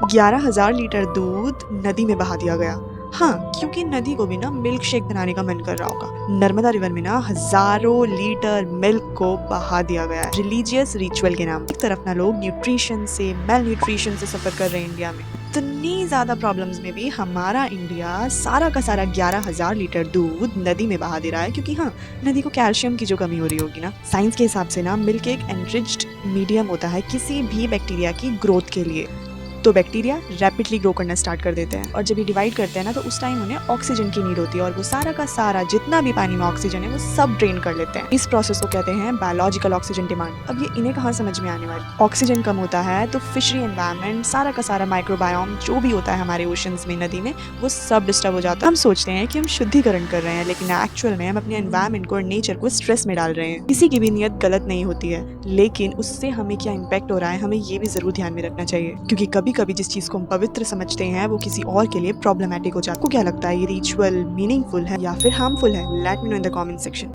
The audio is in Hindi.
11,000 लीटर दूध नदी में बहा दिया गया। हाँ, क्योंकि नदी को भी ना मिल्क शेक बनाने का मन कर रहा होगा। नर्मदा रिवर में ना हजारों लीटर मिल्क को बहा दिया गया है रिलीजियस रिचुअल के नाम पे। एक तरफ ना लोग न्यूट्रिशन से मेल न्यूट्रिशन से सफर कर रहे हैं इंडिया में, इतनी ज्यादा प्रॉब्लम्स में भी हमारा इंडिया सारा का सारा 11,000 लीटर दूध नदी में बहा दे रहा है, क्योंकि हाँ, नदी को कैल्शियम की जो कमी हो रही होगी ना। साइंस के हिसाब से ना मिल्क एक एनरिच्ड मीडियम होता है किसी भी बैक्टीरिया की ग्रोथ के लिए। तो बैक्टीरिया रैपिडली ग्रो करना स्टार्ट कर देते हैं और जब ये डिवाइड करते हैं ना, तो उस टाइम उन्हें ऑक्सीजन की नीड होती है और वो सारा का सारा जितना भी पानी में ऑक्सीजन है वो सब ड्रेन कर लेते हैं। इस प्रोसेस को कहते हैं बायोलॉजिकल ऑक्सीजन डिमांड। अब ये इन्हें कहाँ समझ में आने वाली, ऑक्सीजन कम होता है तो फिशरी एनवायरनमेंट, सारा का सारा माइक्रोबायोम जो भी होता है हमारे ओशंस में, नदी में, वो सब डिस्टर्ब हो जाता है। हम सोचते हैं कि हम शुद्धिकरण कर रहे हैं, लेकिन एक्चुअल में हम अपने एनवायरनमेंट को और नेचर को स्ट्रेस में डाल रहे हैं। किसी की भी नीयत गलत नहीं होती है, लेकिन उससे हमें क्या इम्पैक्ट हो रहा है हमें ये भी जरूर ध्यान में रखना चाहिए, क्योंकि कभी कभी जिस चीज को हम पवित्र समझते हैं वो किसी और के लिए प्रॉब्लमैटिक हो जाता है। आपको क्या लगता है, ये रिचुअल मीनिंगफुल है या फिर हार्मफुल है? Let me know in the comment section.